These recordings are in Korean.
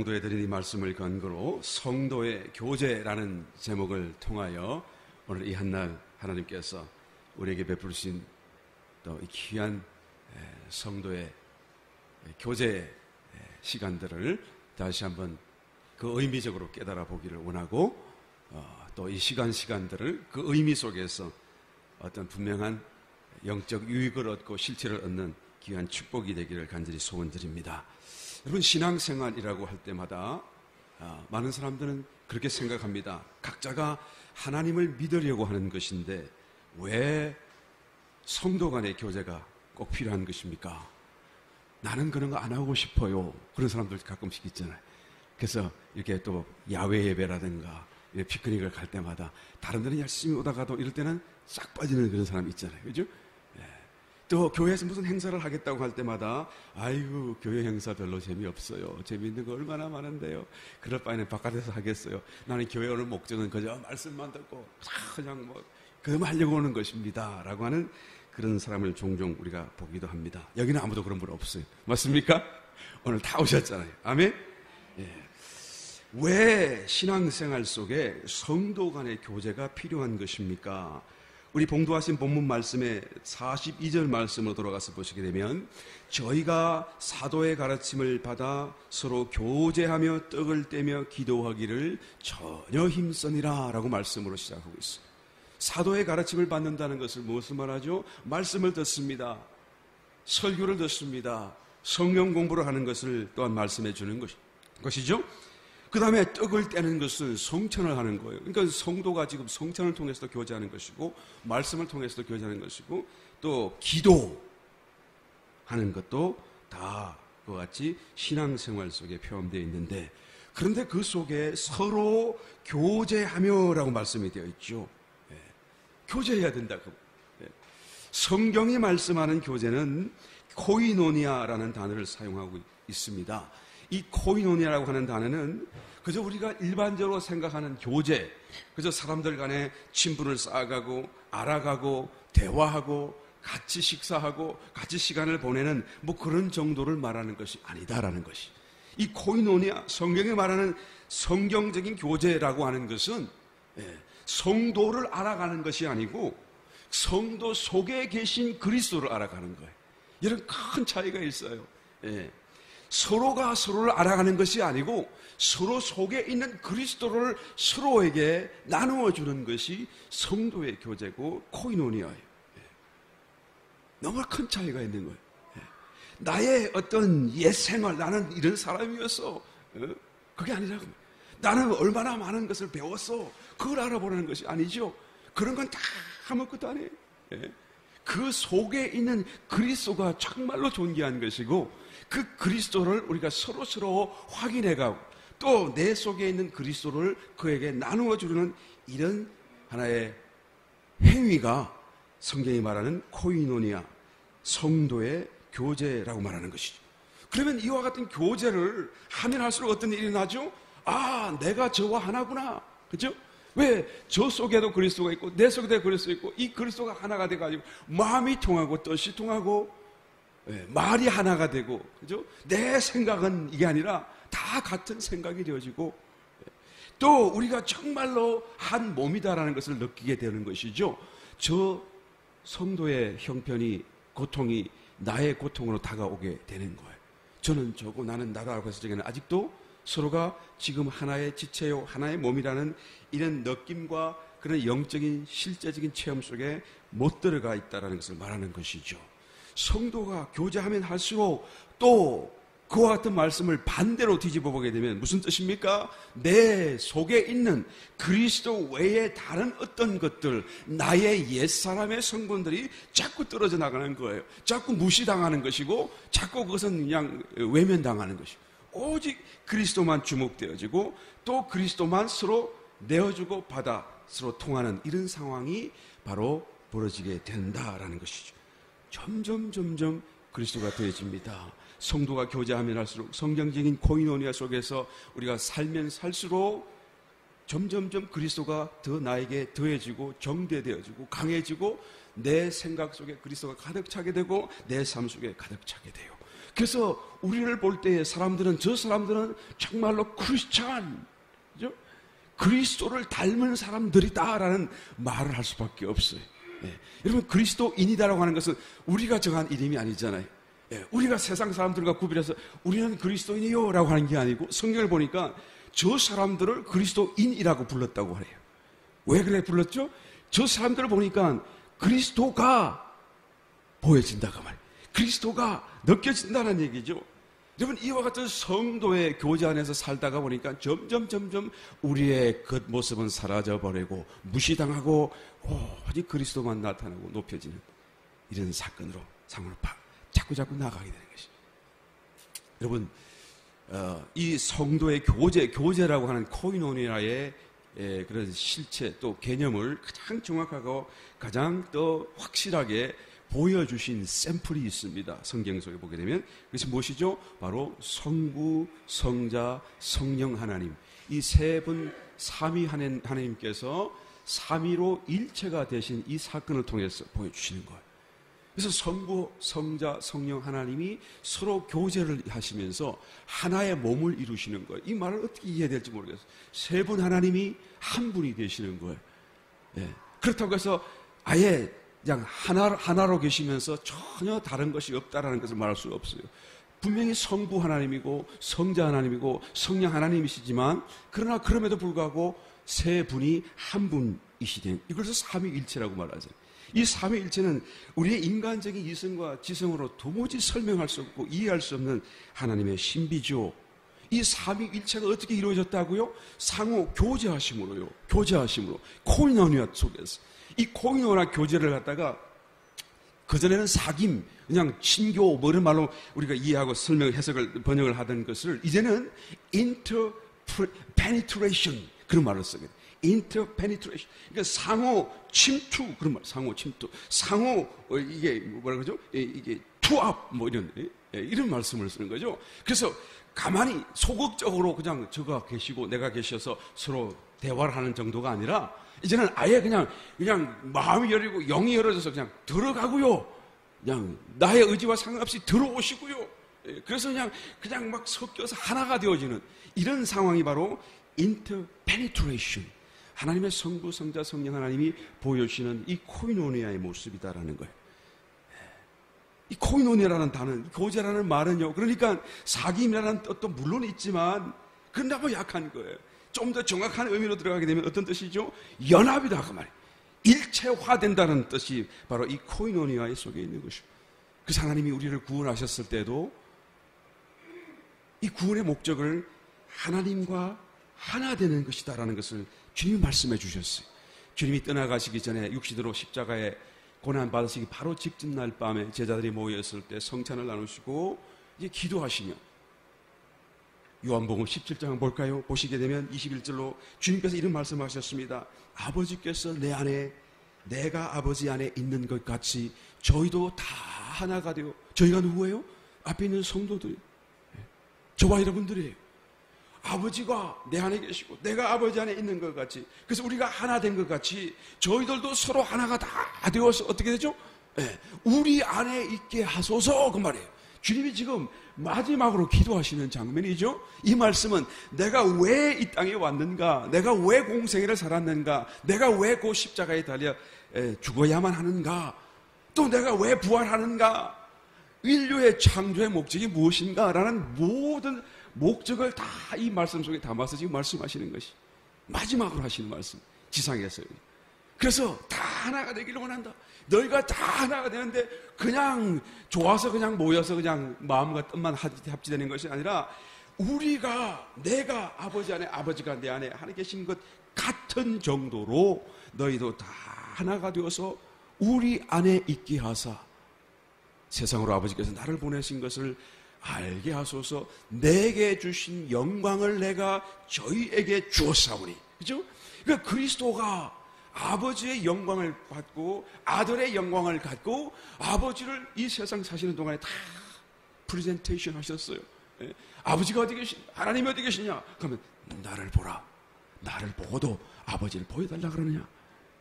봉도에 드린 이 말씀을 근거로 성도의 교제라는 제목을 통하여 오늘 이 한날 하나님께서 우리에게 베푸신 또 이 귀한 성도의 교제 시간들을 다시 한번 그 의미적으로 깨달아 보기를 원하고 또 이 시간들을 그 의미 속에서 어떤 분명한 영적 유익을 얻고 실체를 얻는 귀한 축복이 되기를 간절히 소원드립니다. 여러분, 신앙생활이라고 할 때마다 많은 사람들은 그렇게 생각합니다. 각자가 하나님을 믿으려고 하는 것인데 왜 성도 간의 교제가 꼭 필요한 것입니까? 나는 그런 거 안 하고 싶어요. 그런 사람들 가끔씩 있잖아요. 그래서 이렇게 또 야외 예배라든가 피크닉을 갈 때마다 다른 데는 열심히 오다가도 이럴 때는 싹 빠지는 그런 사람이 있잖아요. 그죠? 또 교회에서 무슨 행사를 하겠다고 할 때마다 아이고 교회 행사 별로 재미없어요. 재미있는 거 얼마나 많은데요. 그럴 바에는 바깥에서 하겠어요. 나는 교회 오는 목적은 그저 말씀만 듣고 그냥 뭐 그것만 하려고 오는 것입니다 라고 하는 그런 사람을 종종 우리가 보기도 합니다. 여기는 아무도 그런 분 없어요. 맞습니까? 오늘 다 오셨잖아요. 아멘? 왜 신앙생활 속에 성도 간의 교제가 필요한 것입니까? 우리 봉독하신 본문 말씀의 42절 말씀으로 돌아가서 보시게 되면 저희가 사도의 가르침을 받아 서로 교제하며 떡을 떼며 기도하기를 전혀 힘쓰니라 라고 말씀으로 시작하고 있어요. 사도의 가르침을 받는다는 것을 무엇을 말하죠? 말씀을 듣습니다. 설교를 듣습니다. 성경 공부를 하는 것을 또한 말씀해 주는 것이죠. 그 다음에 떡을 떼는 것은 성찬을 하는 거예요. 그러니까 성도가 지금 성찬을 통해서도 교제하는 것이고 말씀을 통해서도 교제하는 것이고 또 기도하는 것도 다 그와 같이 신앙생활 속에 포함되어 있는데 그런데 그 속에 서로 교제하며라고 말씀이 되어 있죠. 교제해야 된다고. 성경이 말씀하는 교제는 코이노니아라는 단어를 사용하고 있습니다. 이 코이노니아라고 하는 단어는 그저 우리가 일반적으로 생각하는 교제, 그저 사람들 간에 친분을 쌓아가고 알아가고 대화하고 같이 식사하고 같이 시간을 보내는 뭐 그런 정도를 말하는 것이 아니다라는 것이. 이 코이노니아, 성경이 말하는 성경적인 교제라고 하는 것은 성도를 알아가는 것이 아니고 성도 속에 계신 그리스도를 알아가는 거예요. 이런 큰 차이가 있어요. 서로가 서로를 알아가는 것이 아니고 서로 속에 있는 그리스도를 서로에게 나누어 주는 것이 성도의 교제고 코이노니아예요. 너무 큰 차이가 있는 거예요. 나의 어떤 옛 생활, 나는 이런 사람이었어. 그게 아니라고. 나는 얼마나 많은 것을 배웠어. 그걸 알아보라는 것이 아니죠. 그런 건 다 아무것도 아니에요. 그 속에 있는 그리스도가 정말로 존귀한 것이고 그 그리스도를 우리가 서로 확인해가고 또 내 속에 있는 그리스도를 그에게 나누어 주는 이런 하나의 행위가 성경이 말하는 코이노니아, 성도의 교제라고 말하는 것이죠. 그러면 이와 같은 교제를 하면 할수록 어떤 일이 나죠? 아, 내가 저와 하나구나. 그죠? 왜? 저 속에도 그리스도가 있고 내 속에도 그리스도가 있고 이 그리스도가 하나가 돼가지고 마음이 통하고 뜻이 통하고 말이 하나가 되고, 그죠? 내 생각은 이게 아니라 다 같은 생각이 되어지고, 또 우리가 정말로 한 몸이다라는 것을 느끼게 되는 것이죠. 저 성도의 형편이, 고통이 나의 고통으로 다가오게 되는 거예요. 저는 저고 나는 나라고 해서 저게는 아직도 서로가 지금 하나의 지체요, 하나의 몸이라는 이런 느낌과 그런 영적인 실제적인 체험 속에 못 들어가 있다는 것을 말하는 것이죠. 성도가 교제하면 할수록 또 그와 같은 말씀을 반대로 뒤집어 보게 되면 무슨 뜻입니까? 내 속에 있는 그리스도 외에 다른 어떤 것들, 나의 옛사람의 성분들이 자꾸 떨어져 나가는 거예요. 자꾸 무시당하는 것이고 자꾸 그것은 그냥 외면당하는 것이고 오직 그리스도만 주목되어지고 또 그리스도만 서로 내어주고 받아 서로 통하는 이런 상황이 바로 벌어지게 된다라는 것이죠. 점점 그리스도가 더해집니다. 성도가 교제하면 할수록 성경적인 코이노니아 속에서 우리가 살면 살수록 점점 그리스도가 더 나에게 더해지고 정대되어지고 강해지고 내 생각 속에 그리스도가 가득 차게 되고 내 삶 속에 가득 차게 돼요. 그래서 우리를 볼 때 저 사람들은 정말로 크리스찬, 그죠? 그리스도를 닮은 사람들이다라는 말을 할 수밖에 없어요. 예. 여러분, 그리스도인이다라고 하는 것은 우리가 정한 이름이 아니잖아요. 예. 우리가 세상 사람들과 구별해서 우리는 그리스도인이요 라고 하는 게 아니고, 성경을 보니까 저 사람들을 그리스도인이라고 불렀다고 하래요. 왜 그래 불렀죠? 저 사람들을 보니까 그리스도가 보여진다고 말이에요. 그리스도가 느껴진다는 얘기죠. 여러분, 이와 같은 성도의 교제 안에서 살다가 보니까 점점 우리의 겉모습은 사라져버리고 무시당하고 오직 그리스도만 나타나고 높여지는 이런 사건으로 상으로 자꾸 나아가게 되는 것이죠. 여러분, 이 성도의 교제라고 하는 코이노니아의 그런 실체 또 개념을 가장 정확하고 가장 또 확실하게 보여주신 샘플이 있습니다. 성경 속에 보게 되면 그것이 무엇이죠? 바로 성부, 성자, 성령 하나님, 이 세 분 삼위 하나님께서 삼위로 일체가 되신 이 사건을 통해서 보여주시는 거예요. 그래서 성부, 성자, 성령 하나님이 서로 교제를 하시면서 하나의 몸을 이루시는 거예요. 이 말을 어떻게 이해해야 될지 모르겠어요. 세 분 하나님이 한 분이 되시는 거예요. 예. 그렇다고 해서 아예 그냥 하나로 계시면서 전혀 다른 것이 없다라는 것을 말할 수 없어요. 분명히 성부 하나님이고 성자 하나님이고 성령 하나님이시지만 그러나 그럼에도 불구하고 세 분이 한 분이시되 이것을 삼위일체라고 말하죠. 이 삼위일체는 우리의 인간적인 이성과 지성으로 도무지 설명할 수 없고 이해할 수 없는 하나님의 신비죠. 이 삼위일체가 어떻게 이루어졌다고요? 상호 교제하심으로요. 코이노니아 속에서. 이 코이노니아 교제를 갖다가 그전에는 사귐, 그냥 친교 뭐 이런 말로 우리가 이해하고 번역을 하던 것을 이제는 interpenetration 그런 말을 쓰게 돼요. interpenetration. 그러니까 상호 침투 그런 말, 상호 침투. 이게 뭐라 그러죠? 이게 투합 뭐 이런 말씀을 쓰는 거죠. 그래서 가만히 소극적으로 그냥 저가 계시고 내가 계셔서 서로 대화를 하는 정도가 아니라 이제는 아예 그냥 마음이 열리고 영이 열어져서 그냥 들어가고요. 그냥 나의 의지와 상관없이 들어오시고요. 그래서 그냥 막 섞여서 하나가 되어지는 이런 상황이 바로 interpenetration. 하나님의 성부, 성자, 성령 하나님이 보여주시는 이 코이노니아의 모습이다라는 거예요. 이 코이노니아라는 단어, 교제라는 말은요. 그러니까 사귐이라는 뜻도 물론 있지만 그건 너무 약한 거예요. 좀 더 정확한 의미로 들어가게 되면 어떤 뜻이죠? 연합이다 그 말이에요. 일체화된다는 뜻이 바로 이 코이노니아 속에 있는 것이죠. 그래서 하나님이 우리를 구원하셨을 때도 이 구원의 목적을 하나님과 하나 되는 것이다라는 것을 주님이 말씀해 주셨어요. 주님이 떠나가시기 전에 육신으로 십자가에 고난 받으시기 바로 직전 날 밤에 제자들이 모였을 때 성찬을 나누시고 이제 기도하시며 요한복음 17장 볼까요? 보시게 되면 21절로 주님께서 이런 말씀하셨습니다. 아버지께서 내 안에 내가 아버지 안에 있는 것 같이 저희도 다 하나가 되어 저희가 누구예요? 앞에 있는 성도들이에요. 저와 여러분들이에요. 아버지가 내 안에 계시고 내가 아버지 안에 있는 것 같이 그래서 우리가 하나 된 것 같이 저희들도 서로 하나가 다 되어서 어떻게 되죠? 우리 안에 있게 하소서 그 말이에요. 주님이 지금 마지막으로 기도하시는 장면이죠. 이 말씀은 내가 왜 이 땅에 왔는가, 내가 왜 공생애를 살았는가, 내가 왜 그 십자가에 달려 죽어야만 하는가, 또 내가 왜 부활하는가, 인류의 창조의 목적이 무엇인가 라는 모든 목적을 다 이 말씀 속에 담아서 지금 말씀하시는 것이 마지막으로 하시는 말씀, 지상에서요. 그래서 다 하나가 되기를 원한다. 너희가 다 하나가 되는데 그냥 좋아서 그냥 모여서 그냥 마음과 뜻만 합치되는 것이 아니라 내가 아버지 안에 아버지가 내 안에 하나 계신 것 같은 정도로 너희도 다 하나가 되어서 우리 안에 있게 하사 세상으로 아버지께서 나를 보내신 것을 알게 하소서. 내게 주신 영광을 내가 저희에게 주었사오니. 그죠? 그러니까 그리스도가 아버지의 영광을 받고 아들의 영광을 갖고 아버지를 이 세상 사시는 동안에 다 프레젠테이션 하셨어요. 예? 아버지가 어디 계시냐? 하나님이 어디 계시냐? 그러면 나를 보라. 나를 보고도 아버지를 보여달라 그러느냐?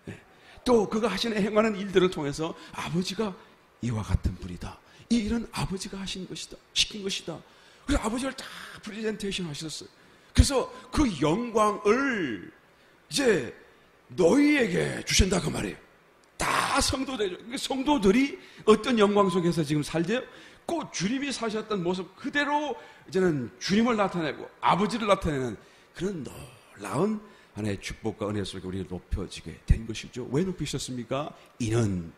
예? 또 그가 하시는 행하는 일들을 통해서 아버지가 이와 같은 분이다. 이 일은 아버지가 하신 것이다. 시킨 것이다. 그래서 아버지를 다 프레젠테이션 하셨어요. 그래서 그 영광을 이제 너희에게 주신다 그 말이에요. 다 성도들, 성도들이 어떤 영광 속에서 지금 살죠? 꼭 주님이 사셨던 모습 그대로 이제는 주님을 나타내고 아버지를 나타내는 그런 놀라운 하나의 축복과 은혜 속에 우리가 높여지게 된 것이죠. 왜 높이셨습니까? 이는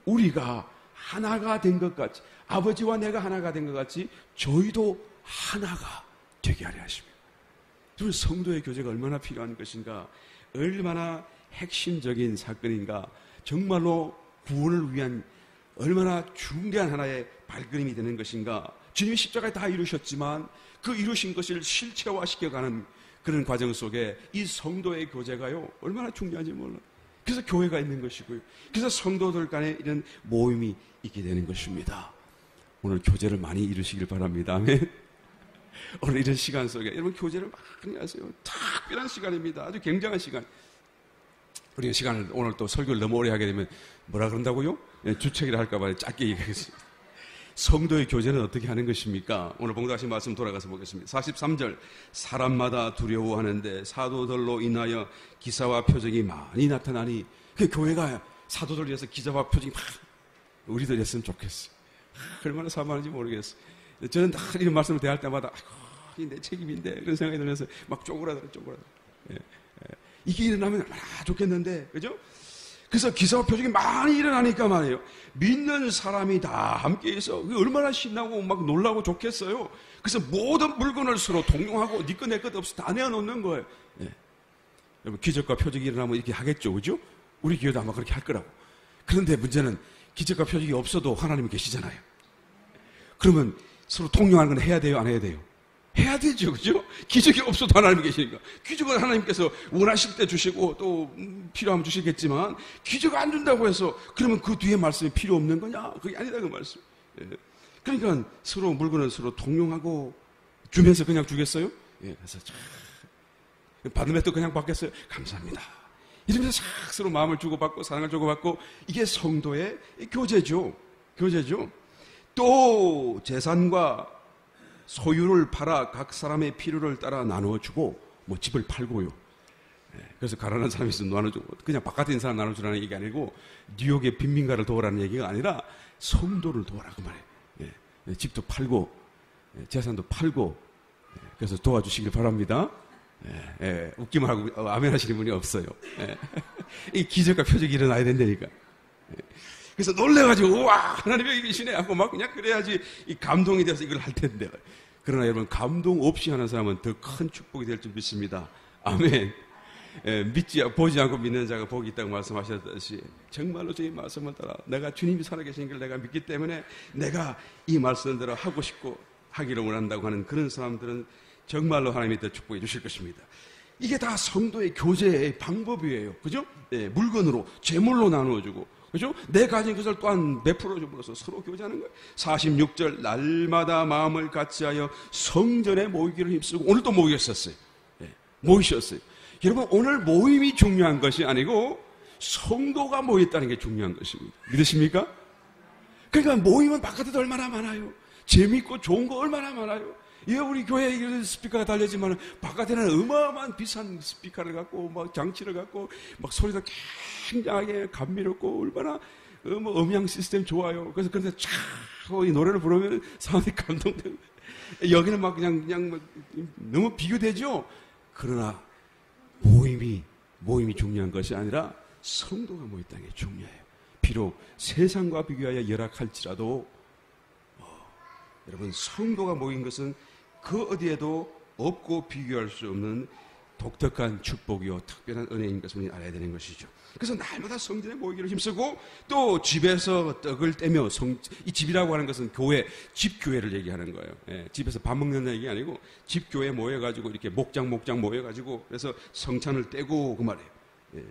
우리가 하나가 된 것 같이, 아버지와 내가 하나가 된 것 같이 저희도 하나가 되게 하려 하십니다. 여러분, 성도의 교제가 얼마나 필요한 것인가, 얼마나 핵심적인 사건인가, 정말로 구원을 위한 얼마나 중대한 하나의 발걸음이 되는 것인가. 주님이 십자가에 다 이루셨지만 그 이루신 것을 실체화시켜가는 그런 과정 속에 이 성도의 교제가요 얼마나 중요한지 몰라요. 그래서 교회가 있는 것이고요. 그래서 성도들 간에 이런 모임이 있게 되는 것입니다. 오늘 교제를 많이 이루시길 바랍니다. 아멘. 오늘 이런 시간 속에 여러분 교제를 많이 하세요. 특별한 시간입니다. 아주 굉장한 시간. 우리가 시간을 오늘 또 설교를 너무 오래 하게 되면 뭐라 그런다고요? 주책이라 할까봐 짧게 얘기하겠습니다. 성도의 교제는 어떻게 하는 것입니까? 오늘 봉독하신 말씀 돌아가서 보겠습니다. 43절, 사람마다 두려워하는데 사도들로 인하여 기사와 표적이 많이 나타나니, 그 교회가 사도들 위해서 기사와 표적이 막 우리들 했으면 좋겠어요. 얼마나 사모하는지 모르겠어요. 저는 다 이런 말씀을 대할 때마다 아이고, 내 책임인데 이런 생각이 들면서 막 쪼그라들어. 이게 일어나면 얼마나 좋겠는데, 그죠? 그래서 기사와 표적이 많이 일어나니까 말이에요. 믿는 사람이 다 함께해서 얼마나 신나고 막 놀라고 좋겠어요. 그래서 모든 물건을 서로 동용하고 네 것 내 것 없이 다 내어놓는 거예요. 여러분, 기적과 표적이 일어나면 이렇게 하겠죠, 그죠? 우리 교회도 아마 그렇게 할 거라고. 그런데 문제는 기적과 표적이 없어도 하나님이 계시잖아요. 그러면 서로 통용하는 건 해야 돼요, 안 해야 돼요? 해야 되죠, 그죠? 기적이 없어도 하나님이 계시니까. 기적은 하나님께서 원하실 때 주시고 또 필요하면 주시겠지만, 기적 안 준다고 해서 그러면 그 뒤에 말씀이 필요 없는 거냐? 그게 아니다, 그 말씀. 그러니까 서로 물건을 서로 통용하고 주면서 그냥 주겠어요? 그래서 받으면 또 그냥 받겠어요? 감사합니다. 이러면서 서로 마음을 주고받고 사랑을 주고받고, 이게 성도의 교제죠. 교제죠. 또 재산과 소유를 팔아 각 사람의 필요를 따라 나누어주고, 뭐 집을 팔고요. 그래서 가난한 사람이 있으면 나눠주고, 그냥 바깥에 있는 사람 나눠주라는 얘기가 아니고, 뉴욕의 빈민가를 도우라는 얘기가 아니라 성도를 도와라 그 말이에요. 집도 팔고 재산도 팔고, 그래서 도와주시길 바랍니다. 웃기만 하고 아멘 하시는 분이 없어요. 이 기적과 표적이 일어나야 된다니까. 그래서 놀래가지고 우와 하나님이 여기 계시네 하고 막 그냥 그래야지 이 감동이 돼서 이걸 할 텐데, 그러나 여러분, 감동 없이 하는 사람은 더 큰 축복이 될 줄 믿습니다. 아멘. 보지 않고 믿는 자가 복이 있다고 말씀하셨듯이, 정말로 저희 말씀을 따라 내가 주님이 살아계신 걸 내가 믿기 때문에 내가 이 말씀대로 하고 싶고 하기를 원한다고 하는 그런 사람들은 정말로 하나님이 더 축복해 주실 것입니다. 이게 다 성도의 교제의 방법이에요. 그죠? 물건으로, 재물로 나누어주고, 그죠? 내 가진 것을 또한 베풀어 줌으로써 서로 교제하는 거예요. 46절, 날마다 마음을 같이하여 성전에 모이기를 힘쓰고, 오늘도 모이셨어요. 모이셨어요. 여러분, 오늘 모임이 중요한 것이 아니고 성도가 모였다는 게 중요한 것입니다. 믿으십니까? 그러니까 모임은 바깥에도 얼마나 많아요. 재밌고 좋은 거 얼마나 많아요. 우리 교회에 스피커가 달려지만 바깥에는 어마어마한 비싼 스피커를 갖고 막 장치를 갖고 막 소리도 굉장하게 감미롭고 얼마나 음향 시스템 좋아요. 그래서 그런데 이 노래를 부르면 사람들이 감동되고, 여기는 막 그냥 막 너무 비교되죠. 그러나 모임이 중요한 것이 아니라 성도가 모였다는 게 중요해요. 비록 세상과 비교하여 열악할지라도 여러분, 성도가 모인 것은 그 어디에도 없고 비교할 수 없는 독특한 축복이요 특별한 은혜인 것을 알아야 되는 것이죠. 그래서 날마다 성전에 모이기를 힘쓰고, 또 집에서 떡을 떼며, 이 집이라고 하는 것은 교회, 집교회를 얘기하는 거예요. 집에서 밥 먹는 얘기 아니고 집교회 모여가지고 이렇게 목장 모여가지고, 그래서 성찬을 떼고 그 말이에요.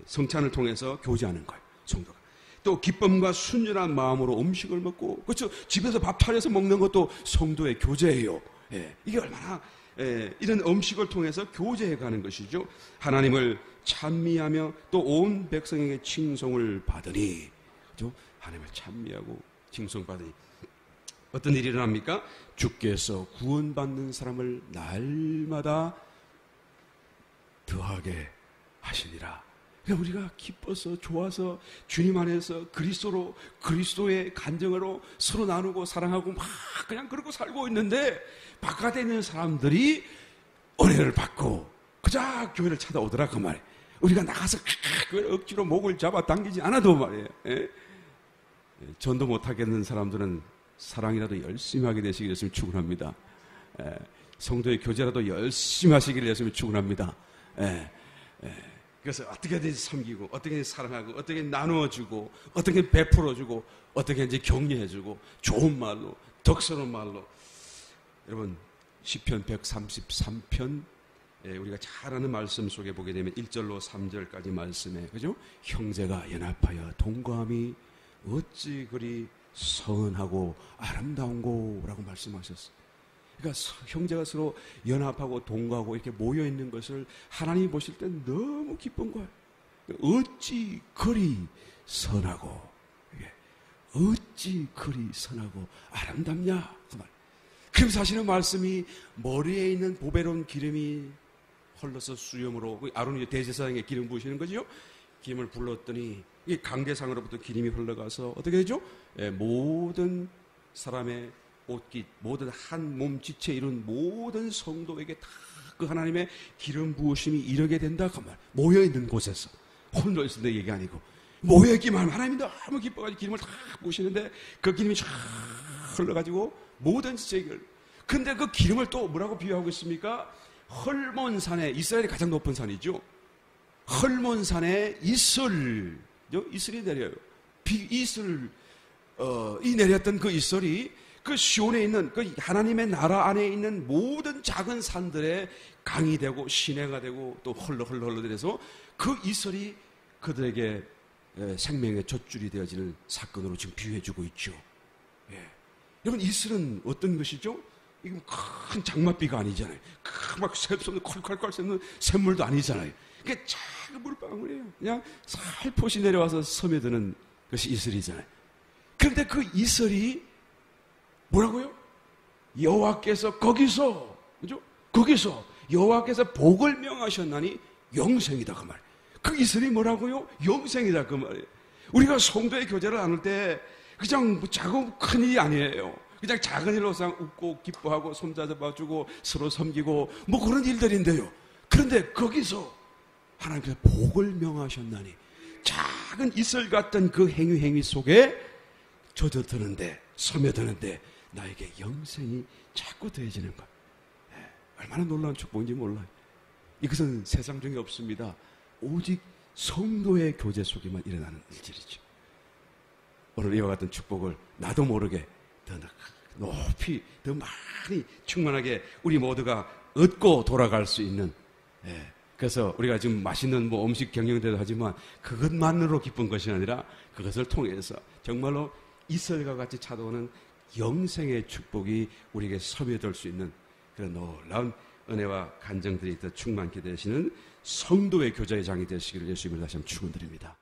성찬을 통해서 교제하는 거예요, 성도가. 또 기쁨과 순전한 마음으로 음식을 먹고, 그렇죠? 집에서 밥 차려서 먹는 것도 성도의 교제예요. 이게 얼마나 이런 음식을 통해서 교제해 가는 것이죠. 하나님을 찬미하며 또 온 백성에게 칭송을 받으니, 그렇죠? 하나님을 찬미하고 칭송받으니, 어떤 일이 일어납니까? 주께서 구원받는 사람을 날마다 더하게 하시니라. 그러니까 우리가 기뻐서 좋아서 주님 안에서 그리스도로, 그리스도의 간정으로 서로 나누고 사랑하고 막 그냥 그러고 살고 있는데 바깥에 있는 사람들이 은혜를 받고 그저 교회를 찾아오더라 그 말이에요. 우리가 나가서 교회를 억지로 목을 잡아 당기지 않아도 말이에요. 예? 전도 못하겠는 사람들은 사랑이라도 열심히 하게 되시길 예수님 축원합니다. 성도의 교제라도 열심히 하시길 예수님 축원합니다. 그래서 어떻게든지 섬기고 어떻게든지 사랑하고 어떻게 나누어주고 어떻게 베풀어주고 어떻게 이제 격려해주고 좋은 말로 덕스러운 말로. 여러분 시편 133편 우리가 잘 아는 말씀 속에 보게 되면 1절로 3절까지 말씀에 그죠? 형제가 연합하여 동거함이 어찌 그리 선하고 아름다운고 라고 말씀하셨어요. 그러니까 형제가 서로 연합하고 동거하고 이렇게 모여있는 것을 하나님이 보실 때 너무 기쁜 거예요. 어찌 그리 선하고 어찌 그리 선하고 아름답냐 그 말. 그러면서 하시는 말씀이 머리에 있는 보배로운 기름이 흘러서 수염으로 아론이 대제사장에 기름 부으시는 거죠. 기름을 불렀더니 이 강대상으로부터 기름이 흘러가서 어떻게 되죠? 모든 사람의 옷깃, 모든 한 몸 지체 이룬 모든 성도에게 다 그 하나님의 기름 부으심이 이르게 된다 그 말. 모여 있는 곳에서 혼자 있을 때 얘기 아니고 모여 있기만 하면 하나님이 너무 기뻐가지고 기름을 다 부으시는데 그 기름이 쫙 흘러가지고 모든 지체를. 근데 그 기름을 또 뭐라고 비유하고 있습니까? 헐몬산에, 이스라엘이 가장 높은 산이죠. 헐몬산에 이슬이 내려요. 이 내렸던 그 이슬이 그 시온에 있는 그 하나님의 나라 안에 있는 모든 작은 산들에 강이 되고 시내가 되고 또 흘러내려서 그 이슬이 그들에게 생명의 젖줄이 되어지는 사건으로 지금 비유해주고 있죠. 여러분 이슬은 어떤 것이죠? 이거 큰 장맛비가 아니잖아요. 막 콸콸콸 새는 샘물도 아니잖아요. 그게 작은 물방울이에요. 그냥 살포시 내려와서 스며드는 것이 이슬이잖아요. 그런데 그 이슬이 뭐라고요? 여호와께서 거기서 그죠? 거기서 여호와께서 복을 명하셨나니 영생이다 그 말. 그 이슬이 뭐라고요? 영생이다 그 말이에요. 우리가 성도의 교제를 나눌 때 그냥 작은 큰 일이 아니에요. 그냥 작은 일로 웃고 기뻐하고 손잡아주고 서로 섬기고 뭐 그런 일들인데요. 그런데 거기서 하나님께서 복을 명하셨나니 작은 이슬 같던 그 행위 속에 젖어드는데 스며드는데 나에게 영생이 자꾸 더해지는 것. 얼마나 놀라운 축복인지 몰라요. 이것은 세상 중에 없습니다. 오직 성도의 교제 속에만 일어나는 일들이죠. 오늘 이와 같은 축복을 나도 모르게 더 높이 더 많이 충만하게 우리 모두가 얻고 돌아갈 수 있는. 그래서 우리가 지금 맛있는 뭐 음식 경영대도 하지만 그것만으로 기쁜 것이 아니라 그것을 통해서 정말로 이슬과 같이 찾아오는 영생의 축복이 우리에게 스며들 수 있는 그런 놀라운 은혜와 간정들이 더 충만케 되시는 성도의 교제의 장이 되시기를 예수님을 다시 한번 축원드립니다.